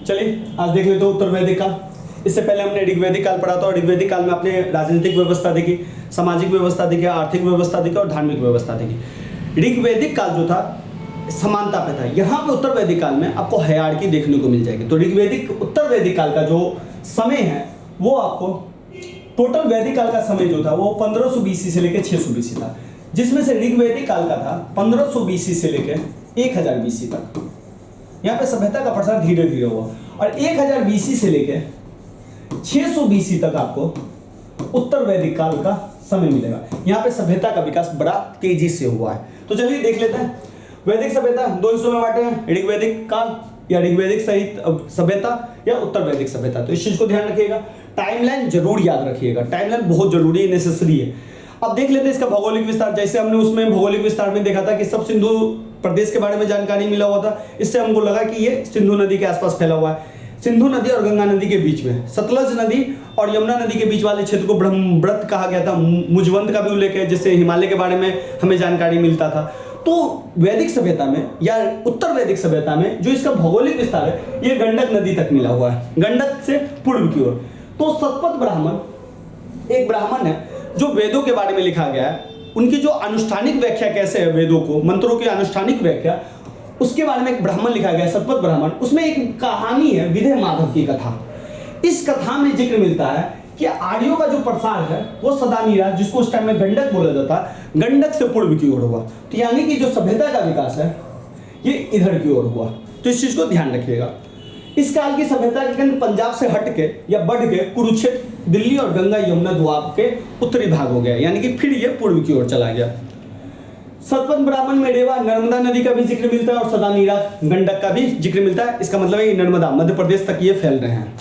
चलिए आज देख लेते हैं उत्तर वैदिक काल। इससे पहले हमने ऋग्वैदिक काल पढ़ा था और ऋग्वैदिक काल में आपने राजनीतिक व्यवस्था देखी, सामाजिक व्यवस्था देखी, आर्थिक व्यवस्था देखी और धार्मिक व्यवस्था देखी। ऋग्वैदिक काल जो था समानता पे था। यहाँ पे उत्तर वैदिक काल में आपको हायरार्की देखने को मिल जाएगी। तो ऋग्वैदिक उत्तर वैदिक काल का जो समय है वो आपको टोटल वैदिक काल का समय जो था वो 1500 BC से लेकर 600 BC था, जिसमें से ऋग्वैदिक काल का था 1500 BC से लेकर 1000 BC तक। यहाँ पे सभ्यता का प्रसार धीरे धीरे हुआ और 1000 BC से लेकर 600 BC तक आपको उत्तर वैदिक काल का समय मिलेगा। यहाँ पे सभ्यता का विकास बड़ा तेजी से हुआ है। तो चलिए देख लेते हैं। वैदिक सभ्यता दो हिस्सों में बांटे हैं, ऋग्वैदिक काल या ऋग्वैदिक सहित सभ्यता या उत्तर वैदिक सभ्यता। तो इस चीज को ध्यान रखिएगा, टाइमलाइन जरूर याद रखिएगा, टाइमलाइन बहुत जरूरी है, नेसेसरी है। अब देख लेते हैं इसका भौगोलिक विस्तार। जैसे हमने उसमें भौगोलिक विस्तार में देखा था कि सब सिंधु प्रदेश के बारे में जानकारी मिला हुआ था। इससे हमको लगा कि ये सिंधु नदी के आसपास फैला हुआ है, सिंधु नदी और गंगा नदी के बीच में, सतलज नदी और यमुना नदी के बीच वाले क्षेत्र को ब्रह्मव्रत कहा गया था। मुजवंत का भी उल्लेख है जिससे हिमालय के बारे में हमें जानकारी मिलता था। तो वैदिक सभ्यता में या उत्तर वैदिक सभ्यता में जो इसका भौगोलिक विस्तार है ये गंडक नदी तक मिला हुआ है, गंडक से पूर्व की ओर। तो सतपथ ब्राह्मण एक ब्राह्मण है जो वेदों के बारे में लिखा गया है, उनकी जो अनुष्ठानिक व्याख्या कैसे है, वेदों को मंत्रों की अनुष्ठानिक व्याख्या, उसके बारे में एक ब्राह्मण लिखा गया है, सतपथ ब्राह्मण। उसमें एक कहानी है विधेय माधव की कथा। इस कथा में जिक्र मिलता है कि आर्यों का जो प्रसार है वो सदानीरा, जिसको उस टाइम में गंडक बोला जाता, गंडक से पूर्व की ओर हुआ। तो यानी कि जो सभ्यता का विकास है ये इधर की ओर हुआ। तो इस चीज को ध्यान रखिएगा। इस काल की सभ्यता के केंद्र पंजाब से हट के या बढ़ के कुरुक्षेत्र, दिल्ली और गंगा यमुना द्वाब के उत्तरी भाग हो गया, यानी कि फिर ये पूर्व की ओर चला गया। सतपथ ब्राह्मण में रेवा नर्मदा नदी का भी जिक्र मिलता है और सदानीरा गंडक का भी जिक्र मिलता है। इसका मतलब है कि नर्मदा मध्य प्रदेश तक ये फैल रहे हैं।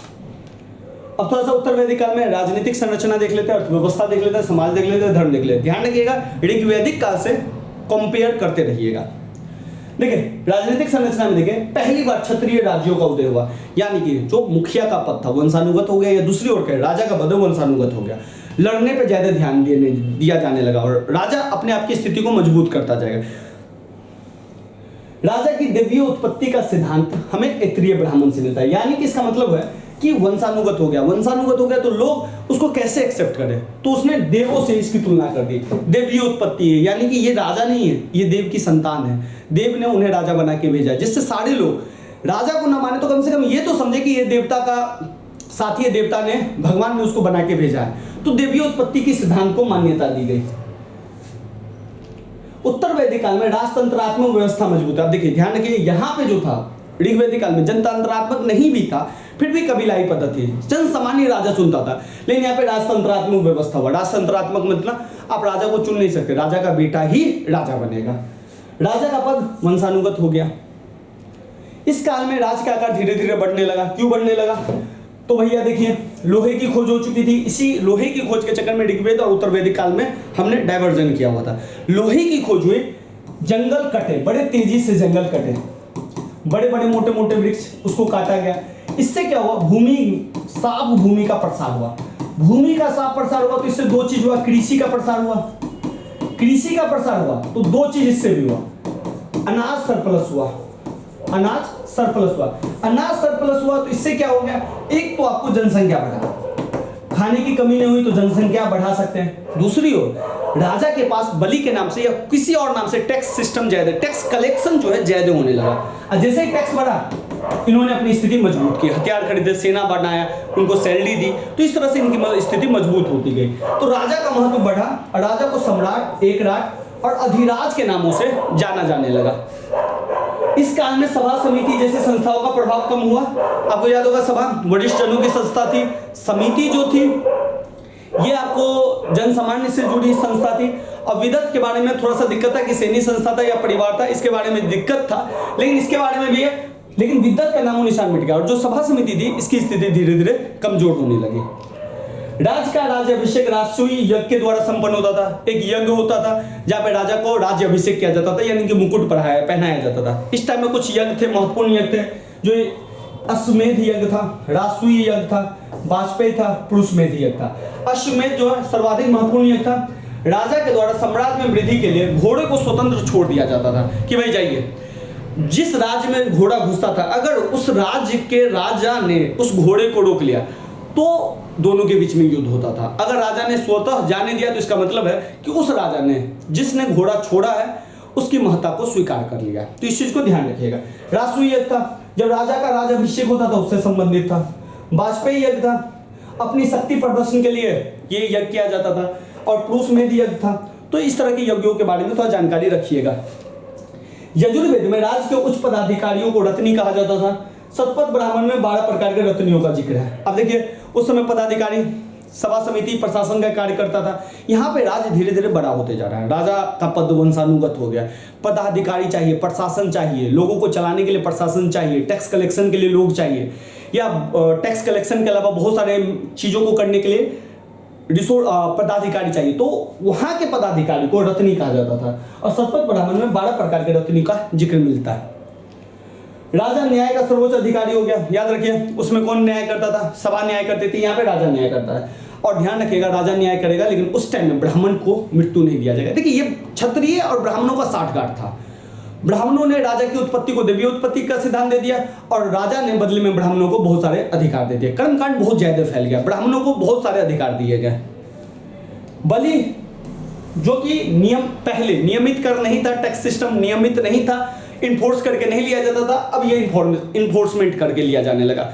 अब थोड़ा सा उत्तर वैदिक काल में राजनीतिक संरचना देख लेते हैं, अर्थव्यवस्था देख लेते हैं, समाज देख लेते हैं, धर्म देख लेते हैं। ध्यान रखिएगा ऋग्वैदिक काल से कंपेयर करते रहिएगा। देखिए राजनीतिक संरचना में देखिए पहली बार क्षत्रिय राज्यों का उदय हुआ, यानी कि जो मुखिया का पद था वंशानुगत हो गया, या दूसरी ओर कहे राजा का पद वंशानुगत हो गया। लड़ने पे ज्यादा ध्यान दिया जाने लगा और राजा अपने आप की स्थिति को मजबूत करता जाएगा। राजा की दैवीय उत्पत्ति का सिद्धांत हमें ऐत्रीय ब्राह्मण से मिलता है, यानी कि इसका मतलब है कि वंशानुगत हो गया। वंशानुगत हो गया तो लोग उसको कैसे एक्सेप्ट करें, तो उसने देवों से इसकी तुलना कर दी। देवीय उत्पत्ति है, यानी कि ये राजा नहीं है, ये देव की संतान है। देव ने उन्हें राजा बना के भेजा, जिससे सारे लोग राजा को ना माने तो कम से कम ये तो समझे कि ये देवता का साथी है, देवता ने, भगवान ने उसको बना के भेजा है। तो देवीय उत्पत्ति की सिद्धांत को मान्यता दी गई। उत्तर वैदिक काल में राजतंत्रात्मक व्यवस्था मजबूत है। अब देखिए ध्यान रखिए, यहाँ पे जो था ऋग्वैदिक काल में जनतंत्रात्मक नहीं भी था, फिर भी कबीलाई पद्धति, जन सामान्य राजा चुनता था। लेकिन यहाँ पे राजतंत्रात्मक व्यवस्था हुआ। राजतंत्रात्मक मतलब आप राजा को चुन नहीं सकते, राजा का बेटा ही राजा बनेगा। राजा का पद वंशानुगत हो गया। इस काल में राज्य का आकार धीरे धीरे बढ़ने लगा। क्यों बढ़ने लगा? तो भैया देखिए लोहे की खोज हो चुकी थी। इसी लोहे की खोज के चक्कर में ऋग्वेद और उत्तर वैदिक काल में हमने डाइवर्जन किया हुआ था। लोहे की खोज हुई, जंगल कटे, बड़े तेजी से जंगल कटे, बड़े बड़े मोटे मोटे वृक्ष उसको काटा गया। इससे क्या हुआ? भूमि, साफ भूमि का प्रसार हुआ। भूमि का साफ प्रसार हुआ तो इससे दो चीज हुआ, कृषि का प्रसार हुआ। कृषि का प्रसार हुआ तो दो चीज इससे भी हुआ, अनाज सरप्लस हुआ। अनाज सरप्लस हुआ, अनाज सरप्लस हुआ तो इससे क्या हो गया? एक तो आपको जनसंख्या बढ़ा, खाने की कमी नहीं हुई तो जनसंख्या बढ़ा सकते हैं। दूसरी ओर राजा के पास बलि के नाम से या किसी और नाम से टैक्स सिस्टम ज्यादा, टैक्स कलेक्शन जो है ज्यादा होने लगा। और जैसे ही टैक्स बढ़ा इन्होंने अपनी स्थिति मजबूत की, हथियार खरीदे, सेना बनाया, उनको सैलरी दी, तो इस तरह से इनकी स्थिति मजबूत होती गई। तो राजा का महत्व बढ़ा और राजा को सम्राट, एकराट और अधिराज के नामों से जाना जाने लगा। इस काल में सभा समिति जैसी संस्थाओं का प्रभाव कम हुआ। आपको याद होगा सभा वरिष्ठ जनों की संस्था थी। समिति जो थी ये आपको जन सामान्य से जुड़ी संस्था थी। अब विदत के बारे में थोड़ा सा दिक्कत था कि सैन्य संस्था था या परिवार था, इसके बारे में दिक्कत था, लेकिन इसके बारे में भी है, लेकिन विदत का नामो निशान मिट गया और जो सभा समिति थी इसकी स्थिति धीरे धीरे कमजोर होने लगी। राज का राज्याभिषेक राजसूय यज्ञ के द्वारा संपन्न होता था। एक यज्ञ होता था जहाँ पे राजा को राज्याभिषेक किया जाता था, यानी कि मुकुट पहनाया जाता था। इस टाइम में कुछ यज्ञ थे, महत्वपूर्ण यज्ञ थे, जो अश्वमेध यज्ञ था, राजसूय यज्ञ था, वाजपेयी था, पुरुषमेध यज्ञ था। अश्वमेध जो है सर्वाधिक महत्वपूर्ण यज्ञ था। राजा के द्वारा साम्राज्य में वृद्धि के लिए घोड़े को स्वतंत्र छोड़ दिया जाता था कि भाई जाइए। जिस राज्य में घोड़ा घुसता था, अगर उस राज्य के राजा ने उस घोड़े को रोक लिया तो दोनों के बीच में युद्ध होता था। अगर राजा ने स्वतः जाने दिया तो इसका मतलब है कि उस राजा ने, जिसने घोड़ा छोड़ा है, उसकी महत्ता को स्वीकार कर लिया। तो इस चीज को ध्यान रखिएगा। राष्ट्रीय यज्ञ था, जब राजा का राज्याभिषेक होता था उससे संबंधित था। वाजपेयी यज्ञ था, अपनी शक्ति प्रदर्शन के लिए ये यज्ञ किया जाता था। और पुरुष मेध यज्ञ था। तो इस तरह के यज्ञों के बारे में थोड़ा जानकारी रखिएगा। यजुर्वेद में राज्य के उच्च पदाधिकारियों को रत्नी कहा जाता था। शतपथ ब्राह्मण में 12 प्रकार के रत्नियों का जिक्र है। अब देखिए, उस समय पदाधिकारी सभा समिति प्रशासन का कार्य करता था। यहाँ पे राज्य धीरे धीरे बड़ा होते जा रहा है। राजा का पद वंशानुगत हो गया। पदाधिकारी चाहिए, प्रशासन चाहिए, लोगों को चलाने के लिए प्रशासन चाहिए, टैक्स कलेक्शन के लिए लोग चाहिए, या टैक्स कलेक्शन के अलावा बहुत सारे चीजों को करने के लिए रिसोर्स पदाधिकारी चाहिए। तो वहां के पदाधिकारी को रत्नी कहा जाता था। और शतपथ ब्राह्मण में 12 प्रकार के रत्नी का जिक्र मिलता है। राजा न्याय का सर्वोच्च अधिकारी हो गया। याद रखिए, उसमें कौन न्याय करता था? सभा न्याय करती थी, यहाँ पे राजा न्याय करता है। और ध्यान रखिएगा, राजा न्याय करेगा लेकिन उस टाइम में ब्राह्मण को मृत्यु नहीं दिया जाएगा। देखिए, ये क्षत्रिय और ब्राह्मणों का साठगांठ था। ब्राह्मणों ने राजा की उत्पत्ति को देवी उत्पत्ति का सिद्धांत दे दिया और राजा ने बदले में ब्राह्मणों को बहुत सारे अधिकार दे दिए। कर्मकांड बहुत ज्यादा फैल गया, ब्राह्मणों को बहुत सारे अधिकार दिए गए। बलि, जो कि नियम पहले नियमित कर नहीं था, टैक्स सिस्टम नियमित नहीं था, इन्फोर्स करके नहीं लिया जाता था, अब ये इन्फोर्समेंट करके लिया जाने लगा।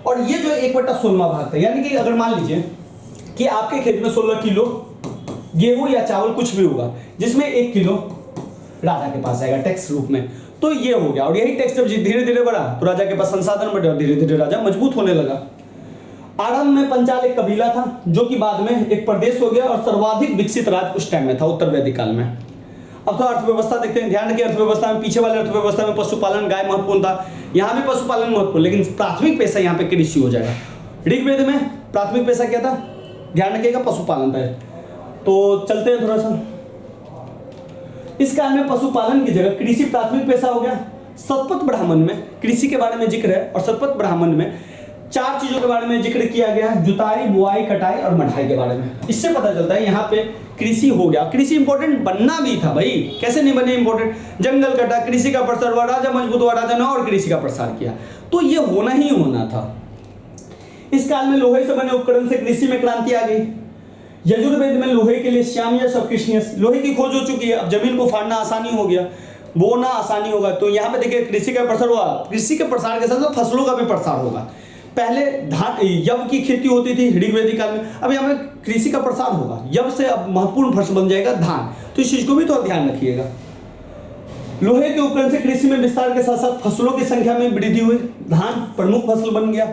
और ये जो 1/16 भाग था, यानी कि अगर मान लीजिए कि आपके खेत में 16 किलो गेहूं या चावल कुछ भी होगा, जिसमें 1 किलो राजा के पास आएगा टैक्स रूप में, तो ये हो गया। और यही टैक्स जब धीरे धीरे बढ़ा तो राजा के पास संसाधन बढ़े और धीरे धीरे राजा मजबूत होने लगा। आरंभ में पंचाल एक कबीला था, जो कि बाद में एक प्रदेश हो गया और सर्वाधिक विकसित राज्य उस टाइम में था, उत्तर वैदिक काल में। अब तो अर्थव्यवस्था देखते हैं। ध्यान रखिए, अर्थव्यवस्था में, पीछे वाले अर्थव्यवस्था में पशुपालन, गाय महत्वपूर्ण था। यहाँ भी पशुपालन महत्वपूर्ण, लेकिन प्राथमिक पेशा यहाँ पे कृषि हो जाएगा। ऋग्वेद में प्राथमिक पेशा क्या था? ध्यान रखिएगा, पशुपालन था। तो चलते हैं थोड़ा सा। इस काल में पशुपालन की जगह कृषि प्राथमिक पेशा हो गया। शतपथ ब्राह्मण में कृषि के बारे में जिक्र है और शतपथ ब्राह्मण में 4 चीजों के बारे में जिक्र किया गया है: जुताई, बुआई, कटाई और मढ़ाई के बारे में। इससे पता चलता है यहाँ पे कृषि हो गया। कृषि इंपॉर्टेंट बनना भी था भाई, कैसे नहीं बने इंपॉर्टेंट। जंगल कटा, कृषि का प्रसार हुआ, राजा मजबूत हुआ, राजा ने और कृषि का प्रसार किया। तो ये होना ही होना था। इस काल में लोहे से बने उपकरण से कृषि में क्रांति आ गई। यजुर्वेद में लोहे के लिए श्यामयश और कृष्णयश, लोहे की खोज हो चुकी है। अब जमीन को फाड़ना आसानी हो गया, बोना आसानी होगा। तो यहाँ पे देखिए, कृषि का प्रसार हुआ। कृषि के प्रसार के साथ साथ फसलों का भी प्रसार होगा। पहले धान यव की खेती होती थी ऋग्वेदिक काल में, अब यहाँ पे कृषि का प्रसार होगा। यव से अब महत्वपूर्ण फसल बन जाएगा धान। तो इस चीज को भी तो ध्यान रखिएगा। लोहे के उपकरण से कृषि में विस्तार के साथ साथ फसलों की संख्या में वृद्धि हुई। धान प्रमुख फसल बन गया।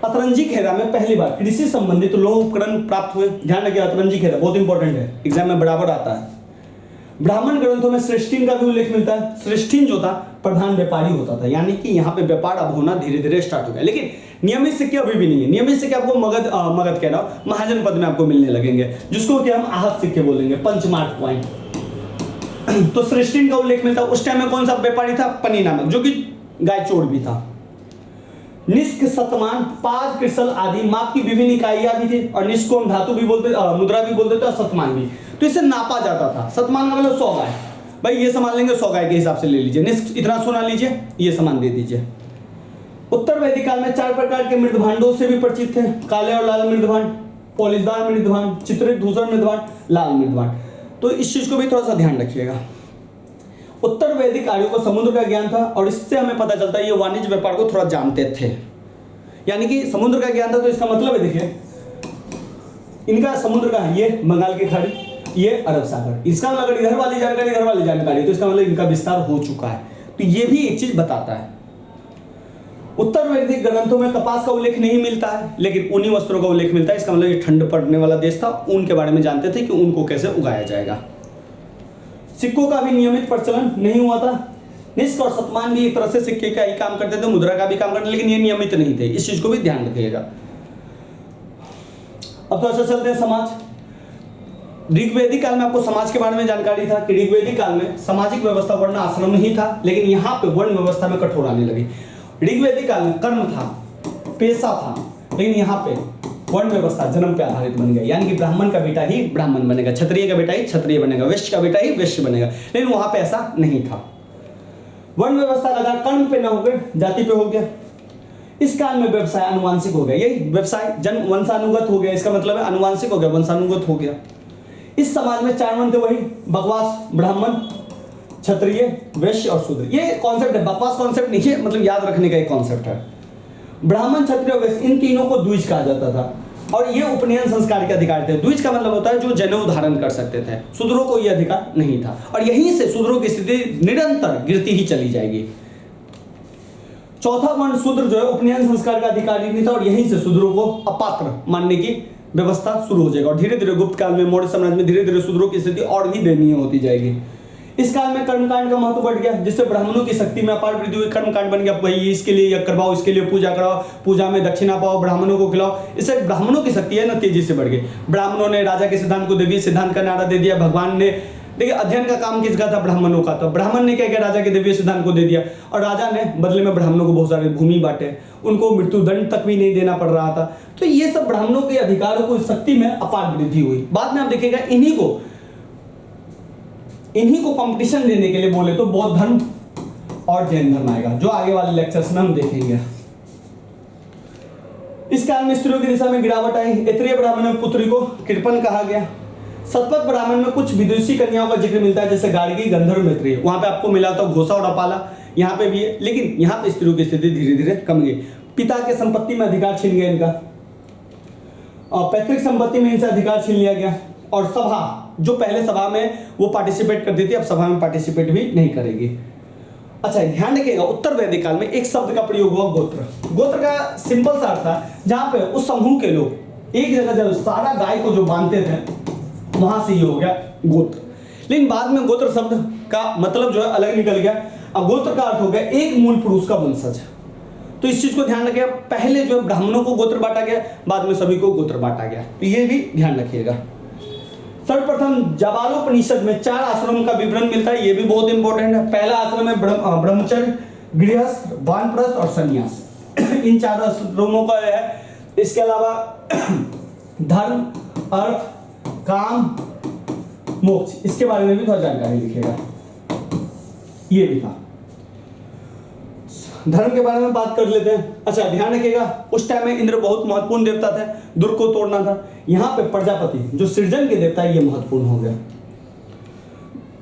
अतरंजी खेरा में पहली बार कृषि संबंधित लोह उपकरण प्राप्त हुए। ध्यान रखिए, अतरंजी खेरा बहुत इंपॉर्टेंट है, एग्जाम में बराबर आता है। ब्राह्मण ग्रंथों में श्रेष्ठीन का भी उल्लेख मिलता है। श्रेष्ठीन जो था प्रधान व्यापारी होता था, यानी कि यहाँ पे व्यापार अब होना धीरे धीरे स्टार्ट हो गया। लेकिन नियमित सिक्के अभी भी नहीं है। नियमित सिक्के आपको मगध कह रहा हूँ, महाजन पद में आपको मिलने लगेंगे, जिसको कि हम आहत सिक्के बोलेंगे, पंचमार्क पॉइंट। तो श्रेष्ठीन का उल्लेख मिलता है। उस टाइम में कौन सा व्यापारी था? पनी नामक, जो कि गाय चोर भी था। निष्क, शतमान, पाद, कृसल आदि माप की विभिन्न इकाइयां भी थी। और निष्क को हम धातु भी बोलते, मुद्रा भी बोलते थे, और शतमान भी। तो इसे नापा जाता था। शतमान का मतलब 100 गाय। भाई ये सामान लेंगे 100 गाय के हिसाब से ले लीजिए। निष्क इतना सोना लीजिए, ये सामान दे दीजिए। उत्तर वैदिक काल में 4 प्रकार के मृदभांडों से भी परिचित थे: काले और लाल मृदभांड, पॉलिशदार मृदभांड, चित्रित धूसर मृदभांड, लाल मृदभांड। तो इस चीज को भी थोड़ा सा ध्यान रखिएगा। उत्तर वैदिक आर्यों को समुद्र का ज्ञान था और इससे हमें पता चलता है ये वाणिज्य व्यापार को थोड़ा जानते थे। यानी कि समुद्र का ज्ञान था, तो इसका मतलब है देखिए, इनका समुद्र का है, ये बंगाल की खाड़ी, ये अरब सागर। इसका मतलब अगर इधर वाली जानकारी, तो इसका मतलब इनका विस्तार हो चुका है। तो ये भी एक चीज बताता है। उत्तर वैदिक ग्रंथों में कपास का उल्लेख नहीं मिलता है, लेकिन ऊनी वस्त्रों का उल्लेख मिलता है। इसका मतलब ये ठंड पड़ने वाला देश था, ऊन के बारे में जानते थे कि ऊन को कैसे उगाया जाएगा। सिक्कों का भी नियमित प्रचलन नहीं हुआ था। निष्क और शतमान भी एक तरह से सिक्के का ही काम करते थे, मुद्रा का भी काम करते थे, लेकिन ये नियमित नहीं थे। इस चीज को भी ध्यान रखिएगा। अब तो ऐसा चलते हैं समाज। ऋग्वेदिक काल में आपको समाज के बारे में जानकारी था कि ऋग्वेदिक काल में सामाजिक व्यवस्था वर्ण आश्रम ही था, लेकिन यहाँ पे वर्ण व्यवस्था में कठोर आने लगी। ऋग्वेदिक काल में कर्म था, पेशा था, लेकिन यहाँ पे वर्ण व्यवस्था जन्म पे आधारित बन गया। यानी कि ब्राह्मण का बेटा ही ब्राह्मण बनेगा, क्षत्रिय का बेटा ही क्षत्रिय बनेगा, वैश्य का बेटा ही वैश्य बनेगा, लेकिन वहां पे ऐसा नहीं था। वर्ण व्यवस्था का आधार कर्म पे ना होकर जाति पे हो गया। इस काल में व्यवसाय अनुवांशिक हो गया, यही व्यवसाय जन्म वंशानुगत हो गया, इसका मतलब है अनुवांशिक हो गया, वंशानुगत हो गया। इस समाज में 4 वर्ण थे, वही बकवास, ब्राह्मण, क्षत्रिय, वैश्य और शूद्र। ये कॉन्सेप्ट है, बकवास कॉन्सेप्ट नहीं है, मतलब याद रखने का एक कॉन्सेप्ट है। ब्राह्मण, क्षत्रिय, वैश्य, इन तीनों को द्विज कहा जाता था और ये उपनयन संस्कार के अधिकार थे। द्विज का मतलब होता है जो जनेऊ धारण कर सकते थे, शूद्रों को यह अधिकार नहीं था और यहीं से शूद्रों की स्थिति निरंतर गिरती ही चली जाएगी। चौथा वर्ण शूद्र जो है उपनयन संस्कार का अधिकारी नहीं था और यहीं से शूद्रों को अपात्र मानने की व्यवस्था शुरू हो जाएगा और धीरे धीरे गुप्त काल में, मौर्य साम्राज्य में धीरे धीरे शूद्रों की स्थिति और भी दयनीय होती जाएगी। इस काल में कर्मकांड का महत्व बढ़ गया, जिससे ब्राह्मणों की शक्ति में अपार वृद्धि हुई। कर्मकांड बन गया, वही इसके लिए यज्ञ करवाओ, इसके लिए पूजा कराओ, पूजा में दक्षिणा पाओ, ब्राह्मणों को खिलाओ। इससे ब्राह्मणों की शक्ति है ना तेजी से बढ़ गई। ब्राह्मणों ने राजा के सिद्धांत को देवी सिद्धांत का नारा दे दिया। भगवान ने, देखिए अध्ययन का काम किसका था? ब्राह्मणों का। तो ब्राह्मण ने क्या किया? राजा के दिव्य सिद्धांत को दे दिया और राजा ने बदले में ब्राह्मणों को बहुत सारे भूमि बांटे, उनको मृत्यु दंड तक भी नहीं देना पड़ रहा था। तो ये सब ब्राह्मणों के अधिकारों को, शक्ति में अपार वृद्धि हुई। बाद में आप देखिएगा इन्हीं को कंपटीशन देने के लिए बोले तो बौद्ध धर्म और जैन धर्म आएगा, जो आगे वाले लेक्चर्स में हम देखेंगे। इस काल में स्त्रियों की दिशा में गिरावट आई। ऐत्रेय ब्राह्मण में पुत्री को कृपण कहा गया। शतपथ ब्राह्मण में कुछ विदेशी कन्याओं का जिक्र मिलता है, जैसे गार्गी, गंधर्व, मैत्रेय। वहां पे आपको मिला था घोषा और अपाला, यहाँ पे भी है, लेकिन यहाँ पे स्त्रियों की स्थिति धीरे धीरे कम गई। पिता के संपत्ति में अधिकार छीन गया इनका और पैतृक संपत्ति में इनसे अधिकार छीन लिया गया और सभा, जो पहले सभा में वो पार्टिसिपेट करती थी, अब सभा में पार्टिसिपेट भी नहीं करेगी। अच्छा, ध्यान रखिएगा, उत्तर वैदिक काल में एक शब्द का प्रयोग हुआ, गोत्र। गोत्र का सिंपल सा अर्थ था जहां पे उस समूह के लोग एक जगह जब सारा गाय को जो बांधते थे, वहां से ये हो गया गोत्र। लेकिन बाद में गोत्र शब्द का मतलब जो है अलग निकल गया। अब गोत्र का अर्थ हो गया एक मूल पुरुष का वंशज। तो इस चीज को ध्यान रखिएगा, पहले जो ब्राह्मणों को गोत्र बांटा गया, बाद में सभी को गोत्र बांटा गया, तो ये भी ध्यान रखिएगा। सर्वप्रथम जाबालोपनिषद में 4 आश्रम का विवरण मिलता है, ये भी बहुत इंपॉर्टेंट है। पहला आश्रम है ब्रह्मचर्य, गृहस्थ, वानप्रस्थ और संन्यास। इन 4 आश्रमों का है। इसके अलावा धर्म, अर्थ, काम, मोक्ष, इसके बारे में भी थोड़ा जानकारी लिखेगा, ये भी था। धर्म के बारे में बात कर लेते हैं। अच्छा, ध्यान रखिएगा, उस टाइम में इंद्र बहुत महत्वपूर्ण देवता थे, दुर्ग को तोड़ना था। यहाँ पे प्रजापति जो सृजन के देवता है, ये महत्वपूर्ण हो गया।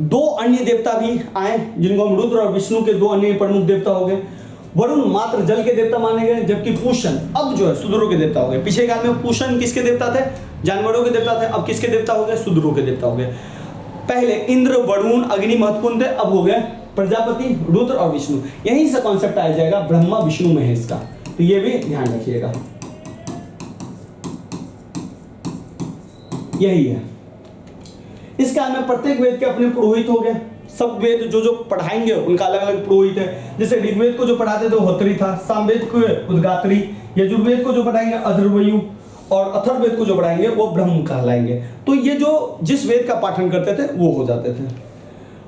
2 अन्य देवता भी आए, जिनको हम रुद्र और विष्णु के 2 अन्य प्रमुख देवता हो गए। वरुण मात्र जल के देवता माने गए, जबकि पूषण अब जो है शूद्रों के देवता हो गए। पिछले काल में पूषण किसके देवता थे? जानवरों के देवता थे। अब किसके देवता हो गए? शूद्रों के देवता हो गए। पहले इंद्र, वरुण, अग्नि महत्वपूर्ण थे, अब हो गए प्रजापति, रुद्र और विष्णु। यहीं से कॉन्सेप्ट आ जाएगा ब्रह्मा, विष्णु, महेश का, तो ये भी ध्यान रखिएगा, यही है। इस काल में प्रत्येक वेद के अपने पुरोहित हो गए। सब वेद जो पढ़ाएंगे उनका अलग अलग पुरोहित है। जैसे ऋग्वेद को जो पढ़ाते थे वो होत्री था, सामवेद को उद्गात्री, यजुर्वेद को जो पढ़ाएंगे अथर्वयु और अथर्ववेद को जो पढ़ाएंगे वो ब्रह्म कहलाएंगे। तो ये जो जिस वेद का पाठन करते थे वो हो जाते थे।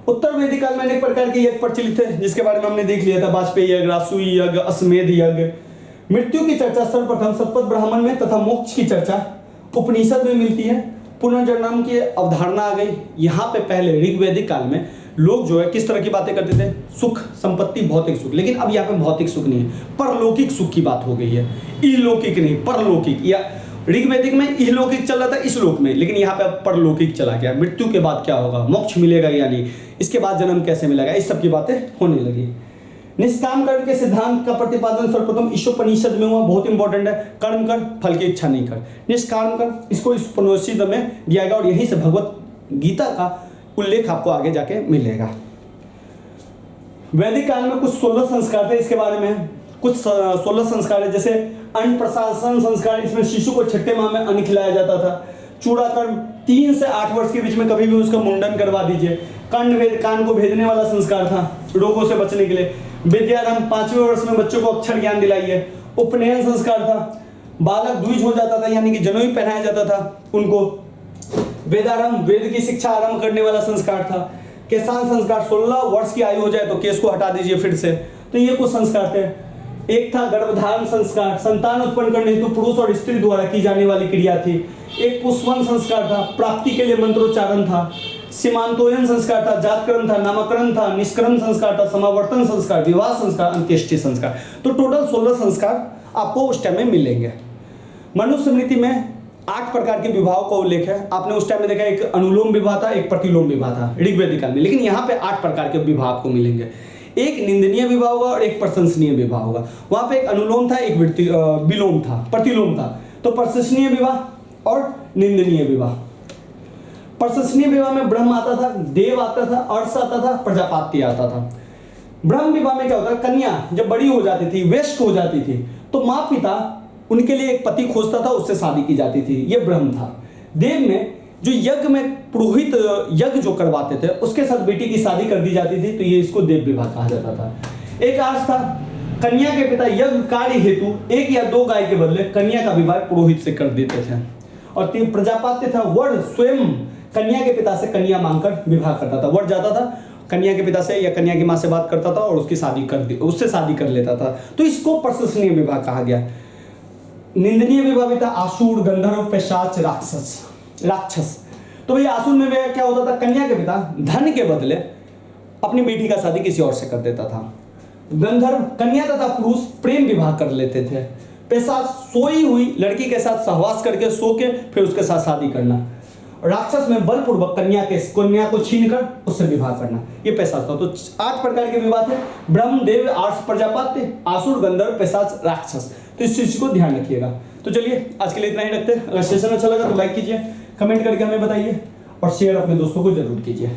उत्तर वैदिक काल में अनेक प्रकार के यज्ञ प्रचलित थे, जिसके बारे में हमने देख लिया था, वाजपेयी यज्ञ, रासुई यज्ञ, अश्वमेध यज्ञ। मृत्यु की चर्चा सर्वप्रथम शतपथ ब्राह्मण में तथा मोक्ष की चर्चा उपनिषद में मिलती है। पुनर्जन्म की अवधारणा आ गई। यहाँ पे पहले ऋग्वैदिक काल में लोग जो है किस तरह की बातें करते थे? सुख, संपत्ति, भौतिक सुख। लेकिन अब यहाँ पे भौतिक सुख नहीं है, परलौकिक सुख की बात हो गई है। इहलौकिक नहीं, परलौकिक। या ऋग्वैदिक में इहलौकिक चल रहा था इस लोक में, लेकिन यहाँ पे परलौकिक चला गया। मृत्यु के बाद क्या होगा, मोक्ष मिलेगा या नहीं, इसके बाद जन्म कैसे मिलेगा, इस सब की बातें होने लगी। निष्काम कर्म के सिद्धांत का प्रतिपादन सर्वप्रथम ईशोपनिषद में हुआ, बहुत इंपॉर्टेंट है। कर्म कर, फल की इच्छा नहीं कर, निष्काम कर, इसको इस उपनिषद में दिया गया और यहीं से भगवत गीता का उल्लेख आपको आगे जाके मिलेगा। वैदिक काल में कुछ 16 संस्कार थे, इसके बारे में कुछ 16 संस्कार है। जैसे अन्न प्रशासन संस्कार, इसमें शिशु को 6ठे माह में अन्न खिलाया जाता था। चूड़ा कर्म, 3 से 8 वर्ष के बीच में कभी भी उसका मुंडन करवा दीजिए। कान को भेजने वाला संस्कार था रोगों से बचने के लिए। विद्यारंभ, 5वें वर्ष में बच्चों को अक्षर ज्ञान दिलाइए। उपनयन संस्कार था, बालक द्विज हो जाता था, यानी कि जनेऊ पहनाया जाता था उनको। वेदारंभ, वेद की शिक्षा आरंभ करने वाला संस्कार था। केशान संस्कार, 16 वर्ष की आयु हो जाए तो केस को हटा दीजिए फिर से। तो ये कुछ संस्कार थे। एक था गर्भधारण संस्कार, संतान उत्पन्न करने हेतु पुरुष और स्त्री द्वारा की जाने वाली क्रिया थी। एक पुष्पन संस्कार था, प्राप्ति के लिए मंत्रोच्चारण था। सीमांतोयन संस्कार था, जातकरण था, नामकरण था, निष्कर्म संस्कार था, समावर्तन संस्कार, विवाह संस्कार, अंत्येष्टि संस्कार। तो टोटल 16 संस्कार आपको उस टाइम में मिलेंगे। मनुस्मृति में 8 प्रकार के विवाहों का उल्लेख है। आपने उस टाइम में देखा एक अनुलोम विवाह था, एक प्रतिलोम विवाह था ऋग्वेदिक काल में, लेकिन यहाँ पे 8 प्रकार के विवाह आपको मिलेंगे। एक निंदनीय विवाह होगा और एक प्रशंसनीय विवाह होगा। वहाँ पे एक अनुलोम था, एक विलोम था, प्रतिलोम था। तो प्रशंसनीय विवाह और निंदनीय विवाह। प्रशंसनीय विवाह में ब्रह्म आता था, देव आता था, अर्ष आता था, प्रजापत्य आता था। ब्रह्म विवाह में क्या होता है, कन्या जब बड़ी हो जाती थी, वयस्क हो जाती थी, तो माँ पिता उनके लिए एक पति खोजता था, उससे शादी की जाती थी, ये ब्रह्म था। देव में जो यज्ञ में पुरोहित यज्ञ जो करवाते थे, उसके साथ बेटी की शादी कर दी जाती थी, तो ये इसको देव विवाह कहा जाता था। एक आर्ष था, कन्या के पिता यज्ञ कार्य हेतु 1 या 2 गाय के बदले कन्या का विवाह पुरोहित से कर देते थे। और 3 प्रजापत्य था, वर स्वयं कन्या के पिता से कन्या मांगकर विवाह करता था। वर जाता था कन्या के पिता से या कन्या की माँ से बात करता था और उसकी उससे शादी कर लेता था। तो इसको प्रशंसनीय विवाह कहा गया। निंदनीय विवाह भी था, आसुर, गंधर्व, पिशाच, राक्षस। तो भाई आसुर में क्या होता था, कन्या के पिता धन के बदले अपनी बेटी का शादी किसी और से कर देता था। गंधर्व कन्या तथा पुरुष प्रेम विवाह कर लेते थे। पिशाच सोई हुई लड़की के साथ सहवास करके सो के फिर उसके साथ शादी करना। राक्षस में बलपूर्वक कन्या को छीनकर उससे विवाह करना, ये पिशाच था। तो 8 प्रकार के विवाह थे, ब्रह्म, देव, आर्ष, प्रजापत्य, आसुर, गंधर्व, पिशाच, राक्षस। तो इस चीज को ध्यान रखिएगा। तो चलिए आज के लिए इतना ही रखते हैं। अगर सेशन अच्छा लगा तो लाइक कीजिए, कमेंट करके हमें बताइए और शेयर अपने दोस्तों को जरूर कीजिए।